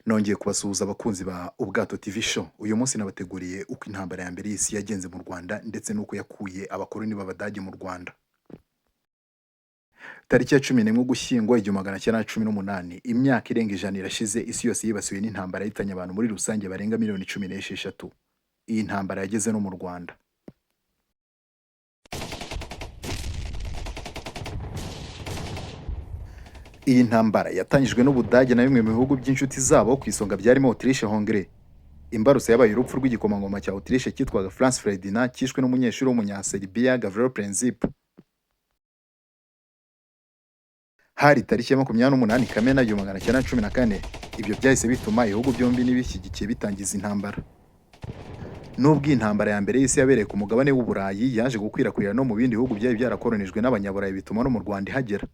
Nongeye kubasuhuza abakunzi ba Ubwato TV Show. Uyu munsi nabateguriye uko intambara ya mbere y'isi yagenze mu Rwanda ndetse n'uko yakuye abakoloni b'Abadage mu Rwanda. Tariki ya 11 Ugushyingo 1918, imyaka irenga ijana irashize isi yose yibasiwe n'intambara yahitanye abantu muri rusange barenga miliyoni 16. Iyi ntambara yageze no mu Rwanda. Iyi ntambara yatangijwe n'Ubudage na bimwe mu bihugu by'inshuti zabo, ku isonga byarimo Autriche Hongrie. Imbarutso yabaye urupfu rw'igikomangoma cya Autriche cyitwaga Franz Ferdinand, cyishwe n'umunyeshuri w'umunya-Serbia Gavrilo Princip. Hari tariki ya 28 Kamena 1914. Ibyo byahise bituma ibihugu byombi n'ibishyigikiye bitangiza intambara. Nubwo iyi ntambara ya mbere y'isi yabereye ku mugabane w'Uburayi, yaje gukwirakwira no mu bindi bihugu byari byarakolonijwe n'Abanyaburayi, bituma no mu Rwanda ihagera.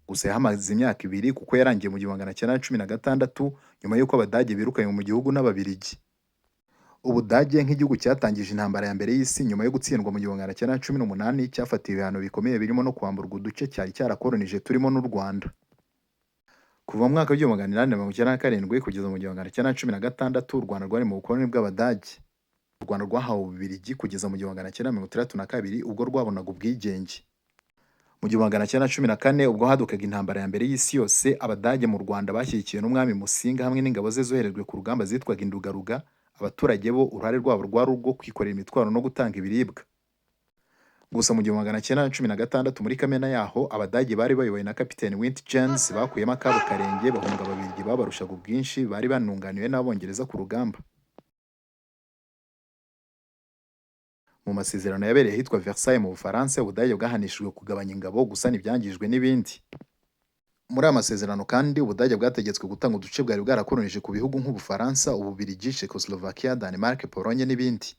Gusa yahamaze imyaka ibiri kuko yarangiye mu 1916 nyuma y'uko Abadage birukanywe mu gihugu n'Ababiligi. Ubudage nk'igihugu cyatangije intambara ya mbere y'isi nyuma yo gutsindwa mu 1918, cyafatiwe ibihano bikomeye birimo no kwamburwa uduce cyari cyarakolonije turimo n'u Rwanda. Kuva mu mwaka wa 1897 kugeza mu 1916, u Rwanda rwari mu bukoloni bw'Abadage. U Rwanda rwahawe Ububiligi kugeza mu 1962 ubwo rwabonaga ubwigenge. Mu 1914 ubwo hadukaga intambara ya mbere y'isi yose, Abadage mu Rwanda bashyigikiwe n'umwami Musinga hamwe n'ingabo ze zoherejwe ku rugamba zitwaga Indugaruga. Abaturage bo uruhare rwabo rwari urwo kwikorera imitwaro no gutanga ibiribwa. Gusa mu 1916 muri Kamena yaho, Abadage bari bayobowe na Kapiteni Wintgens bakuyemo akabo karenge bahunga Ababiligi babarushaga ubwinshi, bari banunganiwe n'Abongereza ku rugamba. Mu masezerano yabereye ahitwa Versailles mu Bufaransa, Ubudage bwahanishijwe kugabanya ingabo, gusana ibyangijwe n'ibindi. Muri aya masezerano kandi, Ubudage bwategetswe gutanga uduce bwari bwarakolonije ku bihugu nk'Ubufaransa, Ububiligi, Czechoslovakia, Denmark, Pologne n'ibindi.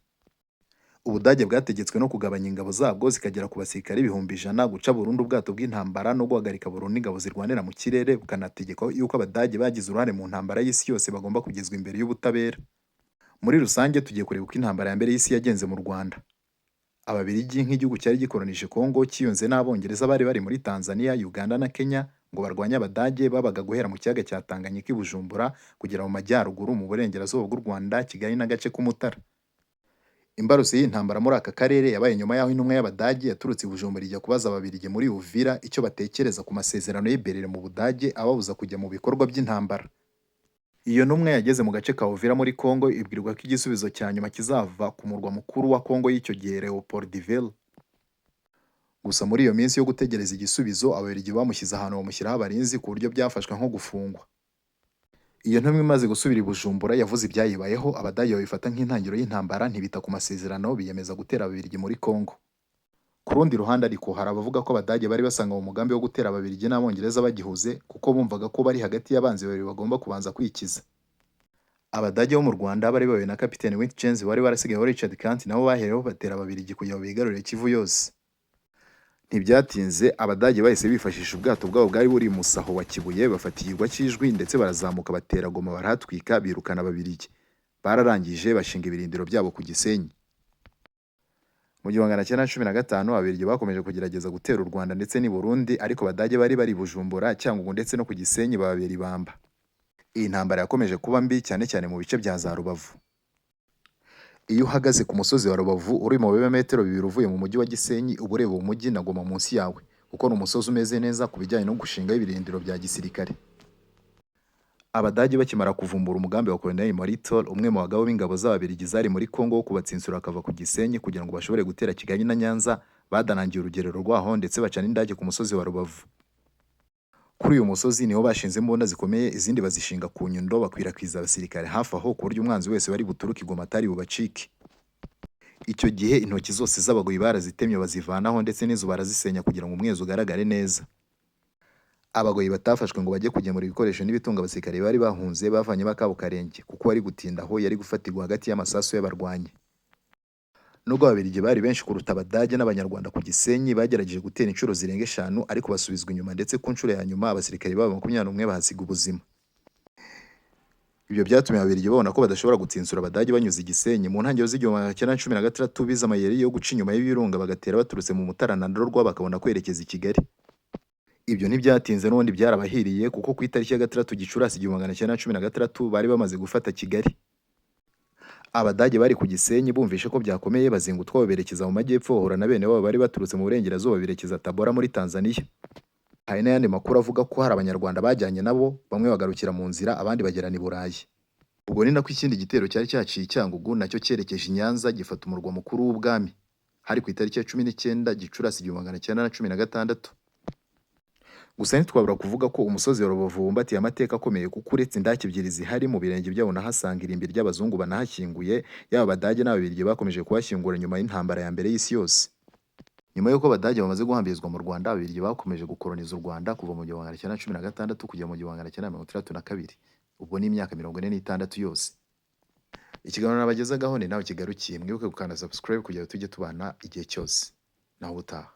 Ubudage bwategetswe no kugabanya ingabo zabwo zikagera ku basirikare 100,000, guca burundu ubwato bw'intambara no guhagarika burundu ingabo zirwanira mu kirere, bukanategeka yuko Abadage bagize uruhare mu ntambara y'isi yose bagomba kugezwa imbere y'ubutabera. Muri rusange tugiye kureba uko intambara ya mbere y'isi yagenze mu Rwanda. Ababiligi nk'igihugu cyari gikolonije Kongo, cyiyunze n'Abongereza bari bari muri Tanzania, Uganda na Kenya ngo barwanye Abadage babaga guhera mu kiyaga cya Tanganyika i Bujumbura kugera mu majyaruguru mu burengerazuba bw'u Rwanda, Kigali n'agace k'Umutara. Imbarutso y'intambara muri aka karere yabaye nyuma y'aho intumwa y'Abadage yaturutse i Bujumbura ijya kubaza Ababiligi muri Uvira icyo batekereza ku masezerano y'Iberere mu Budage ababuza kujya mu bikorwa by'intambara. Iyo ntumwa yageze mu gace ka Uvira muri Kongo, ibwirwa ko igisubizo cya nyuma kizava ku murwa mukuru wa Kongo y'icyo gihe, Leopoldville. Gusa muri iyo minsi yo gutegereza igisubizo, Ababiligi bamushyize ahantu bamushyiraho abarinzi ku buryo byafashwe nko gufungwa. Iyo ntumwa imaze gusubira i Bujumbura yavuze ibyayibayeho. Abadage babifata nk'intangiriro y'intambara, ntibita ku masezerano, biyemeza gutera Ababiligi muri Kongo. Ku rundi ruhande ariko, hari abavuga ko Abadage bari basanga mu mugambi wo gutera Ababiligi n'Abongereza bagihuze, kuko bumvaga ko bari hagati y'abanzi babiri bagomba kubanza kwikiza. Abadage bo mu Rwanda bari bayobowe na Kapiteni Wintgens wari warasigayeho Richard Kandt, nabo bahereho batera Ababiligi kugira ngo bigarurire Kivu yose. Ntibyatinze, Abadage bahise bifashisha ubwato bwabo bwari buri mu Musaho wa Kibuye, bafata ikirwa cy'Ijwi ndetse barazamuka batera Goma, barahatwika, birukana Ababiligi. Bararangije bashinga ibirindiro byabo ku Gisenyi. Mu 1915 Ababiligi bakomeje kugerageza gutera u Rwanda ndetse n'i Burundi, ariko Abadage bari bari Bujumbura, Cyangugu ndetse no ku Gisenyi bababera ibamba. Iyi ntambara yakomeje kuba mbi cyane cyane mu bice bya za Rubavu. Iyo uhagaze ku musozi wa Rubavu uri mu birometero 2 uvuye mu mujyi wa Gisenyi, uba ureba umujyi na Goma munsi yawe, kuko ni umusozi umeze neza ku bijyanye no gushinga ibirindiro bya gisirikare. Abadage bakimara kuvumbura umugambi wa Colonel Molitor, umwe mu bagabo b'ingabo z'Ababiligi zari muri Kongo, wo kubatsinsura akava ku Gisenyi kugira ngo bashobore gutera Kigali na Nyanza, badanangiye urugerero rwaho ndetse bacana indage ku musozi wa Rubavu. Kuri uyu musozi niho bashinze imbunda zikomeye, izindi bazishinga ku Nyundo, bakwirakwiza abasirikare hafi aho ku buryo umwanzi wese wari buturuke Goma atari bubacike. Icyo gihe intoki zose z'abagoyi barazitemye bazivanaho, ndetse n'izo barazisenya kugira ngo umwezo ugaragare neza. Abagoyi batafashwe ngo bajye kugemura ibikoresho n'ibitunga abasirikare bari bahunze bavanyemo akabo karenge, kuko wari gutinda aho yari gufatirwa hagati y'amasasu y'abarwanyi. Nubwo Ababiligi bari benshi kuruta Abadage n'Abanyarwanda ku Gisenyi, bagerageje gutera inshuro zirenga 5 ariko basubizwa inyuma, ndetse ku nshuro ya nyuma abasirikare babo 21 bahasiga ubuzima. Ibyo byatumye Ababiligi babona ko badashobora gutsinsura Abadage banyuze i Gisenyi. Mu ntangiriro z'1916 bize amayeri yo guca inyuma y'ibirunga bagatera baturutse mu Mutara na Ndorwa, bakabona kwerekeza i Kigali. Ibyo ntibyatinze n'ubundi byarabahiriye kuko ku itariki ya 6 Gicurasi 1916 bari bamaze gufata Kigali. Abadage bari ku Gisenyi bumvishe ko byakomeye bazinga utwabo berekeza mu majyepfo bahura na bene wabo bari baturutse mu burengerazuba berekeza Tabora muri Tanzania. Hari n'ayandi makuru avuga ko hari Abanyarwanda bajyanye nabo, bamwe bagarukira mu nzira abandi bagera i Burayi. Ubwo ni nako ikindi gitero cyari cyaciye i Cyangugu nacyo cyerekeje i Nyanza gifata umurwa mukuru w'ubwami. Hari ku itariki ya 19 Gicurasi 1916. Gusa ntitwabura kuvuga ko umusozi wa Rubavu wumbatiye amateka akomeye kuko uretse indake ebyiri zihari mu birenge byawo nahasanga irimbi ry'abazungu banahashyinguye, yaba Abadage n'Ababiligi bakomeje kuhashyingura nyuma y'intambara ya mbere y'isi yose. Nyuma y'uko Abadage bamaze guhambirizwa mu Rwanda, Ababiligi bakomeje gukoloniza u Rwanda kuva mu 1916 kugera mu 1932. Ubwo ni imyaka 46 yose. Ikiganiro nabagezagaho ni nawe kigarukiye. Mwibuke gukanda subscribe kugira ngo tujye tubana igihe cyose. Naho ubutaha.